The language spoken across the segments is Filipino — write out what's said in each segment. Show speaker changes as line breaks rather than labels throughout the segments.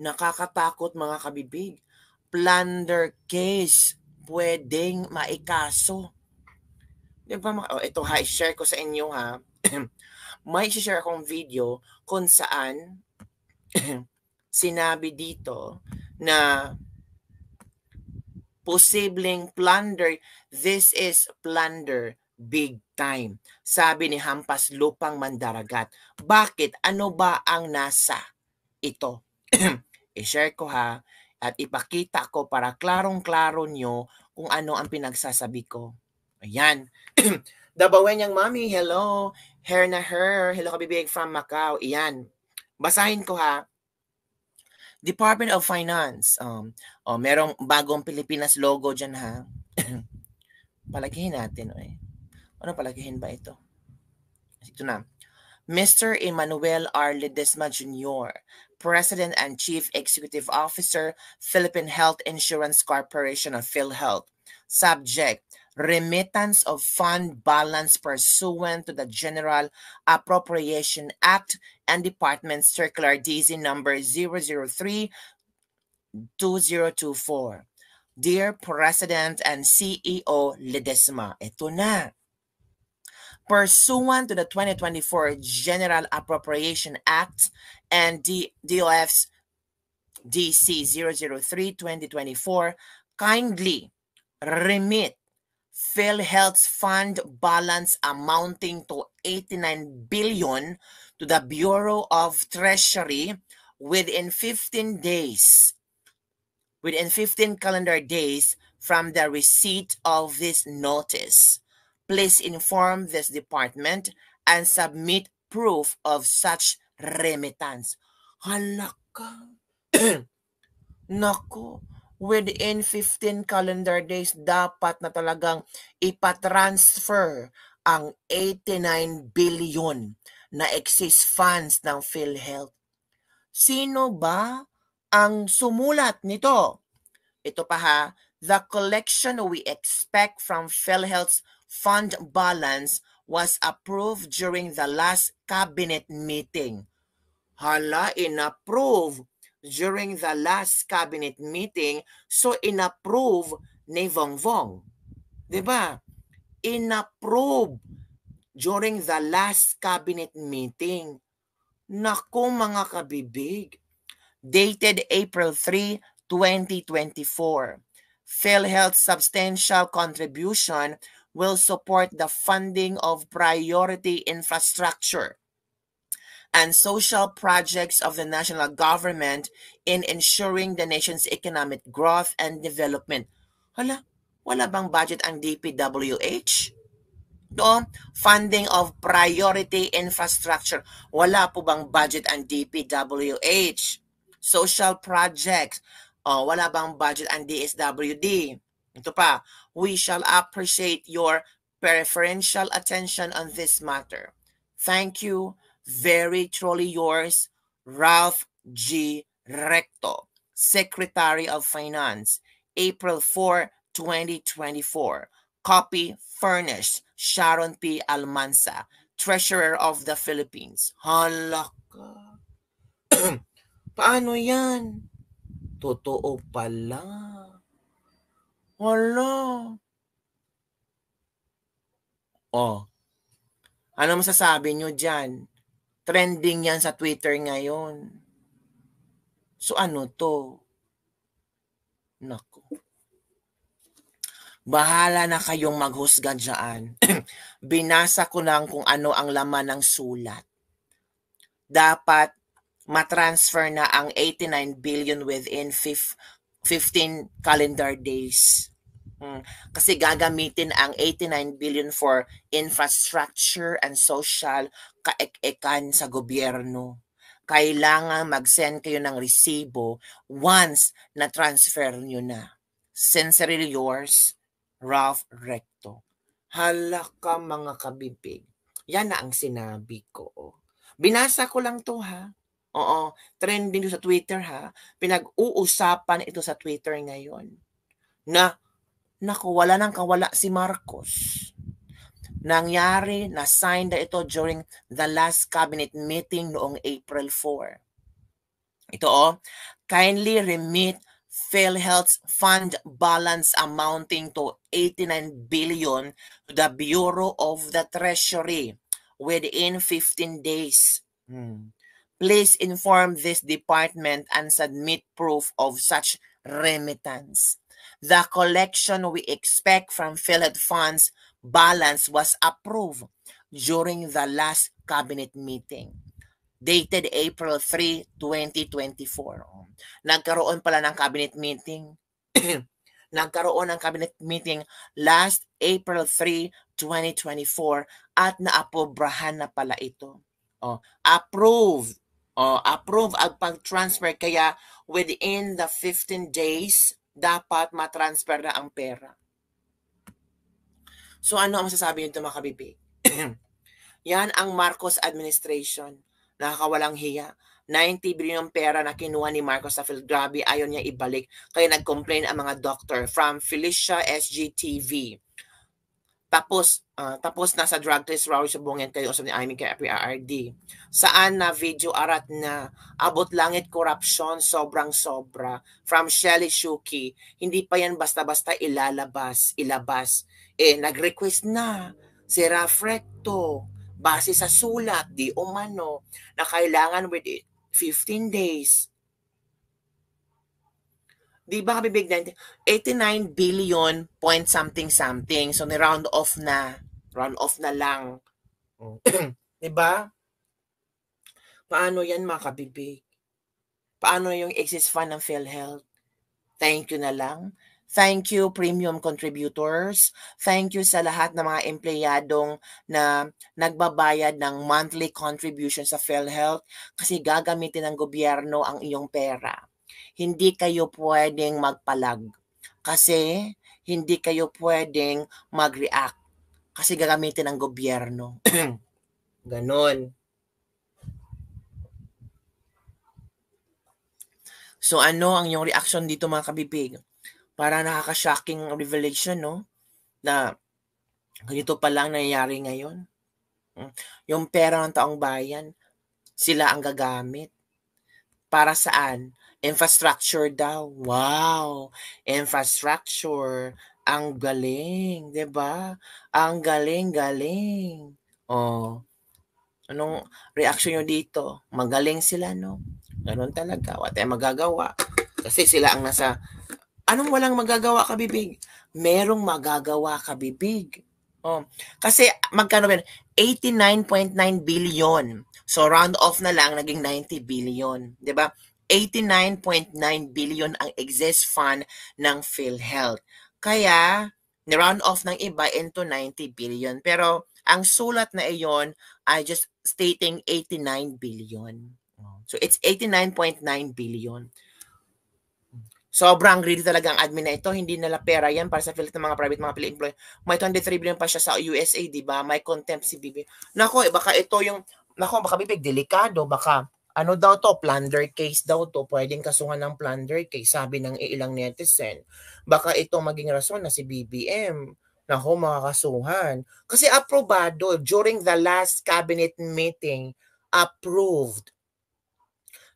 Nakakatakot mga kabibig. Plunder case, pwedeng maikaso. Di ba? Ito ha, i-share ko sa inyo ha. May i-share akong video kung saan sinabi dito na posibleng plunder. This is plunder big time. Sabi ni Hampas Lupang Mandaragat. Bakit? Ano ba ang nasa ito? I-share ko ha at ipakita ko para klarong-klaro nyo kung ano ang pinagsasabi ko. Ayan. Dabawenyang Mami, hello. Her na her. Hello kabibig from Macau. Ayan. Basahin ko ha. Department of Finance. Merong bagong Pilipinas logo dyan ha. Palakihin natin. Ano palakihin ba ito? Ito na. Mr. Emmanuel R. Ledesma Jr., President and Chief Executive Officer, Philippine Health Insurance Corporation of PhilHealth. Subject, remittance of fund balance pursuant to the General Appropriation Act and Department Circular DZ number 003-2024. Dear President and CEO Ledesma, ito na. Pursuant to the 2024 General Appropriation Act and DOF's DC 003-2024, kindly remit PhilHealth's fund balance amounting to 89 billion to the Bureau of Treasury within 15 calendar days from the receipt of this notice. Please inform this department and submit proof of such remittance. Halaka. Nako, within 15 calendar days dapat na talagang ipatransfer ang 89 billion na excess funds ng PhilHealth. Sino ba ang sumulat nito? Ito pa ha, the collection we expect from PhilHealth's fund balance was approved during the last cabinet meeting. Hala, inapprove during the last cabinet meeting, so inapprove ni Vongvong. Diba? Inapprove during the last cabinet meeting. Naku mga kabibig. Dated April 3, 2024. PhilHealth's substantial contribution will support the funding of priority infrastructure and social projects of the national government in ensuring the nation's economic growth and development. Hala, wala bang budget ang DPWH? Doon, funding of priority infrastructure. Wala po bang budget ang DPWH? Social projects. Wala bang budget ang DSWD? Ito pa, we shall appreciate your preferential attention on this matter. Thank you. Very truly yours, Ralph G. Recto, Secretary of Finance, April 4, 2024. Copy furnished, Sharon P. Almanza, Treasurer of the Philippines. Halaka. Paano yan? Totoo pala. Hala. Ano masasabi nyo dyan? Trending yan sa Twitter ngayon. So ano to? Naku. Bahala na kayong maghusga dyan. Binasa ko lang kung ano ang laman ng sulat. Dapat matransfer na ang 89 billion within 15 calendar days. Kasi gagamitin ang 89 billion for infrastructure and social kaek-ekan sa gobyerno. Kailangan mag-send kayo ng resibo once na transfer nyo na. Sincerely yours, Ralph Recto. Halaka mga kabibig. Yan na ang sinabi ko. Binasa ko lang to ha. Oo, trending sa Twitter ha. Pinag-uusapan ito sa Twitter ngayon. Naku, wala nang kawala si Marcos. Nangyari, na-sign na ito during the last cabinet meeting noong April 4. Ito kindly remit PhilHealth's fund balance amounting to 89 billion to the Bureau of the Treasury within 15 days. Please inform this department and submit proof of such remittance. The collection we expect from PhilHealth funds balance was approved during the last cabinet meeting dated April 3, 2024. Nagkaroon pala ng cabinet meeting. Nagkaroon ng cabinet meeting last April 3, 2024 at naaprobahan na pala ito. Approved. Approve ang pag-transfer kaya within the 15 days dapat matransfer na ang pera. So ano ang masasabi nito mga kabibig? Yan ang Marcos administration. Nakakawalang hiya. 90 billion pera na kinuha ni Marcos sa Grabe, ayaw niya ibalik. Kaya nag-complain ang mga doctor from Felicia SGTV. Tapos nasa drug test raw subungin kayo usap ni Amy kay PRRD. Saan na video arat na abot langit corruption sobrang-sobra from Shelly Shuki. Hindi pa yan basta-basta ilabas. Nag-request na si Rafrecto base sa sulat di umano na kailangan within 15 days. Di ba kabibig na 89 billion point something. So ni round off na lang. Di ba? Paano yan mga kabibig? Paano yung excess fund ng PhilHealth? Thank you na lang. Thank you premium contributors. Thank you sa lahat ng mga empleyadong na nagbabayad ng monthly contribution sa PhilHealth kasi gagamitin ng gobyerno ang iyong pera. Hindi kayo pwedeng magpalag kasi hindi kayo pwedeng mag-react kasi gagamitin ng gobyerno. Ganon. So ano ang iyong reaction dito mga kabibig? Para nakaka-shocking revelation, no? Na ganito pa lang nangyayari ngayon. Yung pera ng taong bayan, sila ang gagamit. Para saan? Infrastructure daw. Wow! Infrastructure. Ang galing, 'di ba? Ang galing-galing. Anong reaction nyo dito? Magaling sila, no? Ganon talaga. Wala tayong magagawa. Kasi sila ang nasa... Anong walang magagawa kabibig? Merong magagawa kabibig. Kasi magkano ba? 89.9 billion. So round off na lang, naging 90 billion. 'Di ba? 89.9 billion ang excess fund ng PhilHealth. Kaya, ni-round off ng iba into 90 billion. Pero, ang sulat na iyon ay just stating 89 billion. So, it's 89.9 billion. Sobrang greedy talaga ang admin na ito. Hindi nila pera yan para sa PhilHealth ng mga private, mga employee. May 23 billion pa siya sa USA, di ba? May contempt si Bibi. Nako, baka ito yung, baka bibig, delikado, baka, ano daw to, plunder case daw to, pwedeng kasuhan ng plunder case, sabi ng ilang netizen. Baka ito maging rason na si BBM, nako, makakasuhan. Kasi aprobado, during the last cabinet meeting, approved.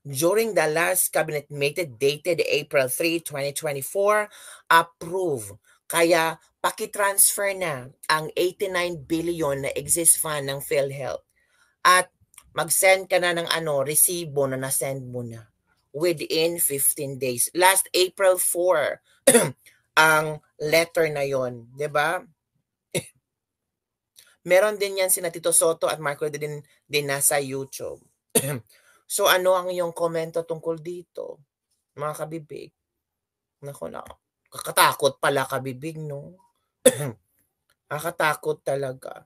During the last cabinet meeting dated April 3, 2024, approved. Kaya pakitransfer na ang 89 billion na exist fund ng PhilHealth. At mag-send ka na ng resibo na na-send mo na within 15 days. Last April 4 ang letter na yon, 'di ba? Meron din yan sina Tito Soto at Marco din nasa YouTube. So ano ang iyong komento tungkol dito, mga kabibig? Nako na, kakatakot pala kabibig, no? Kakatakot talaga.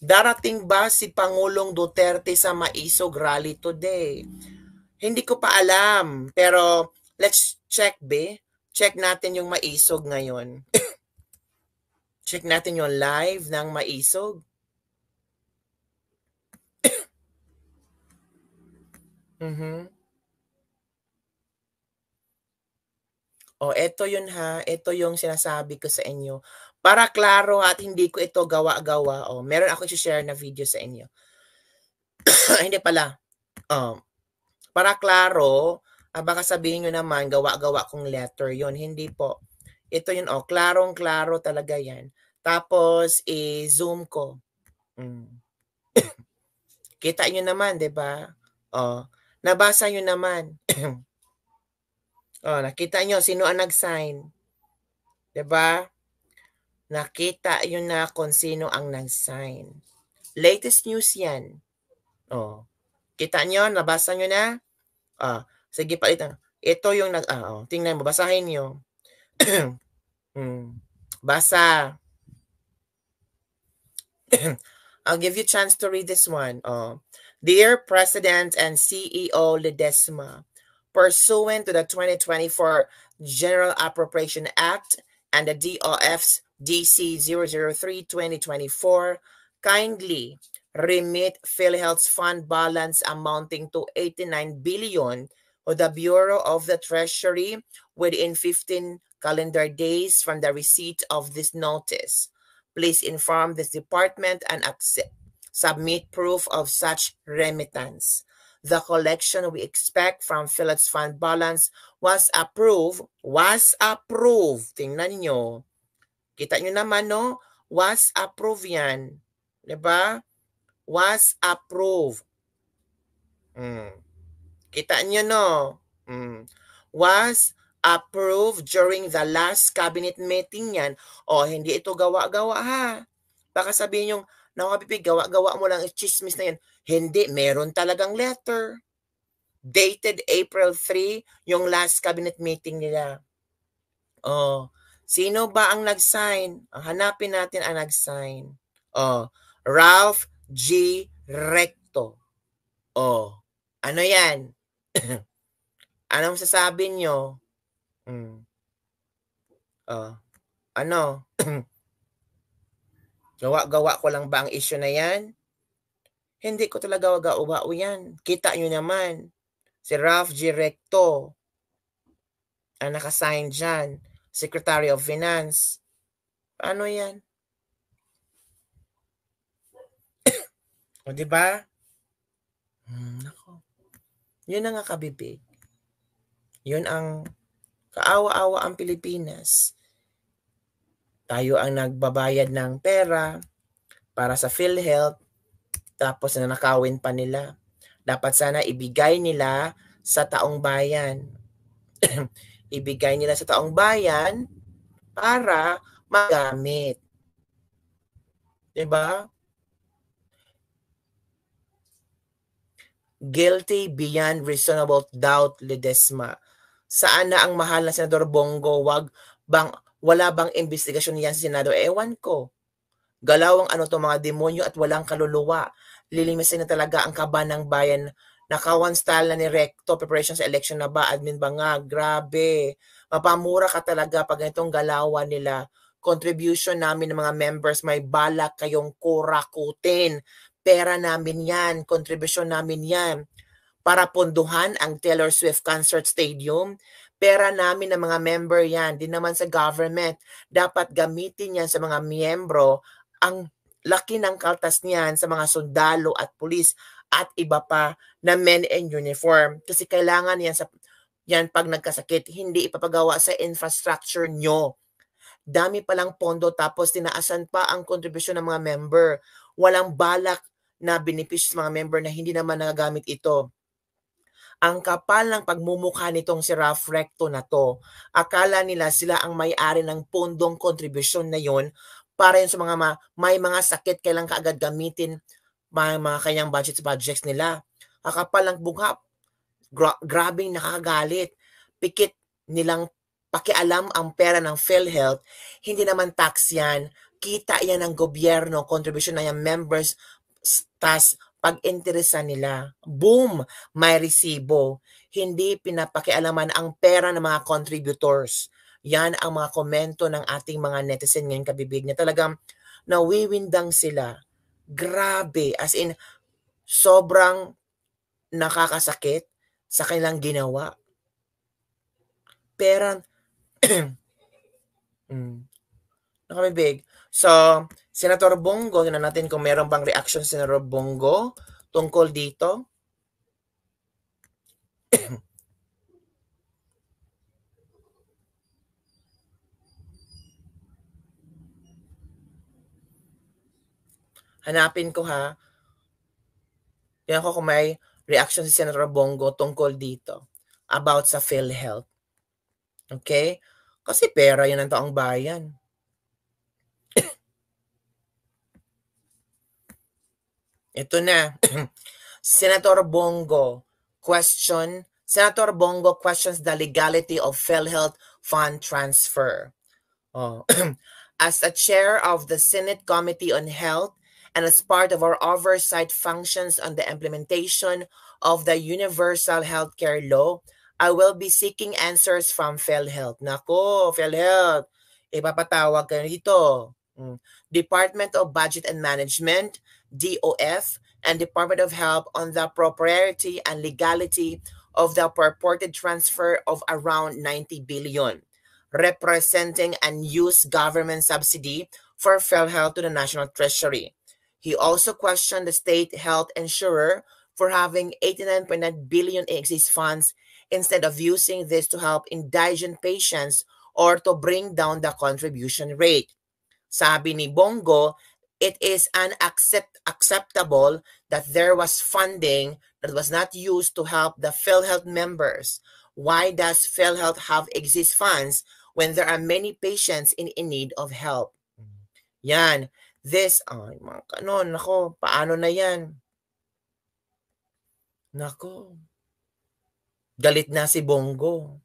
Darating ba si Pangulong Duterte sa Maisog Rally today? Hindi ko pa alam, pero let's check, be. Check natin yung Maisog ngayon. Check natin yung live ng Maisog. Ito yun ha. Ito yung sinasabi ko sa inyo. Para klaro at hindi ko ito gawa-gawa. Meron ako i-share na video sa inyo. Hindi pala. Para klaro, baka sabihin nyo naman, gawa-gawa kong letter yon. Hindi po. Ito yun, klarong-klaro talaga yan. Tapos, i-zoom ko. Kita nyo naman, di ba? Nabasa nyo naman. Nakita nyo, sino ang nag-sign? Di ba? Nakita nyo na kung sino ang nag-sign. Latest news yan. Kita nyo, nabasa nyo na? Sige pa, ito yung tingnan mo, basahin nyo. Basa. I'll give you a chance to read this one. Dear President and CEO Ledesma, pursuant to the 2024 General Appropriation Act and the DOF's DC 003-2024, kindly remit PhilHealth's fund balance amounting to 89 billion to the Bureau of the Treasury within 15 calendar days from the receipt of this notice. Please inform this department and submit proof of such remittance. The collection we expect from PhilHealth's fund balance was approved. Tingnan nyo. Kita nyo naman, no? Was approved yan. Diba? Was approved. Kita nyo, no? Was approved during the last cabinet meeting yan. Hindi ito gawa-gawa, ha? Baka sabihin yung, nakabibig, gawa-gawa mo lang, chismis na yan. Hindi, meron talagang letter. Dated April 3, yung last cabinet meeting nila. Sino ba ang nag-sign? Hanapin natin ang nag-sign. Ralph G. Recto. Ano yan? Anong sasabi nyo? Ano? Gawa-gawa ko lang ba ang issue na yan? Hindi ko talaga gawa yan. Kita nyo naman. Si Ralph G. Recto ang nakasign dyan. Secretary of Finance. Paano yan? Diba? Nako. Yun ang kabibig. Yun ang kaawa-awa ang Pilipinas. Tayo ang nagbabayad ng pera para sa PhilHealth, tapos nanakawin pa nila. Dapat sana ibigay nila sa taong bayan. Ibigay nila sa taong bayan para magamit. Diba? Guilty beyond reasonable doubt, Ledesma. Saan na ang mahal na Senador Bongo? Wala bang investigasyon yan sa Senado? Ewan ko. Galawang mga demonyo at walang kaluluwa. Lilimisin na talaga ang kaba ng bayan. Naka-1 na ni Recto, preparation sa election na ba? Admin ba nga? Grabe. Mapamura ka talaga pag itong galawan nila. Contribution namin ng mga members, may balak kayong kurakutin. Pera namin yan. Contribution namin yan. Para ponduhan ang Taylor Swift Concert Stadium. Pera namin ng mga member yan. Di naman sa government. Dapat gamitin yan sa mga miyembro. Ang laki ng kaltas niyan sa mga sundalo at pulis at iba pa na men in uniform. Kasi kailangan yan pag nagkasakit, hindi ipapagawa sa infrastructure nyo. Dami palang pondo tapos tinaasan pa ang kontribusyon ng mga member. Walang balak na benepisyo sa mga member na hindi naman nagagamit ito. Ang kapal ng pagmumukha nitong si Ralph Recto na to. Akala nila sila ang may-ari ng pondong kontribusyon na yon para yun sa mga may mga sakit kailang kaagad gamitin mga kanyang budgets nila. Kakapal ng bugha. Grabing nakakagalit. Pikit nilang pakialam ang pera ng PhilHealth. Hindi naman tax yan. Kita yan ng gobyerno, contribution na yan members, tas pag-interesan nila. Boom! May resibo. Hindi pinapakialaman ang pera ng mga contributors. Yan ang mga komento ng ating mga netizen ngayon kabibig niya. Talagang nawiwindang sila. Grabe. As in, sobrang nakakasakit sa kanilang ginawa. Pera, nakabibig. So, Senator Bongo, tingnan natin kung meron bang reaction si Senator Bongo tungkol dito. Hanapin ko ha. Yan ko kung may reaction si Senator Bongo tungkol dito about sa PhilHealth. Okay? Kasi pera yan ng taong bayan. Ito na. Senator Bongo questions the legality of PhilHealth fund transfer. Oh. As the chair of the Senate Committee on Health and as part of our oversight functions on the implementation of the Universal Healthcare Law, I will be seeking answers from PhilHealth. Nako, PhilHealth, ipapatawag kayo dito. Department of Budget and Management, DOF, and Department of Health on the propriety and legality of the purported transfer of around 90 billion, representing unused government subsidy for PhilHealth to the National Treasury. He also questioned the state health insurer for having 89.9 billion in excess funds instead of using this to help indigent patients or to bring down the contribution rate. Sabi ni Bongo, it is unacceptable that there was funding that was not used to help the PhilHealth members. Why does PhilHealth have excess funds when there are many patients in need of help? Yan. This, nako, paano na yan? Nako. Galit na si Bongo.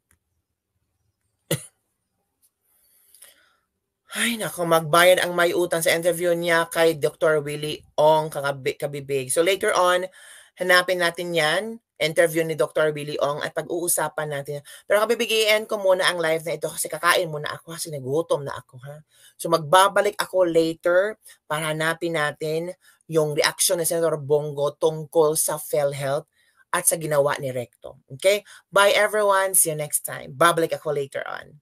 Ay, nako, magbayad ang may utang sa interview niya kay Dr. Willie Ong Kabibig. So later on, hanapin natin yan, interview ni Dr. Willie Ong at pag-uusapan natin. Pero kabibigyan ko muna ang live na ito kasi kakain muna ako kasi nagutom na ako. Ha? So magbabalik ako later para hanapin natin yung reaction ni Senator Bongo tungkol sa PhilHealth at sa ginawa ni Recto. Okay? Bye everyone. See you next time. Babalik ako later on.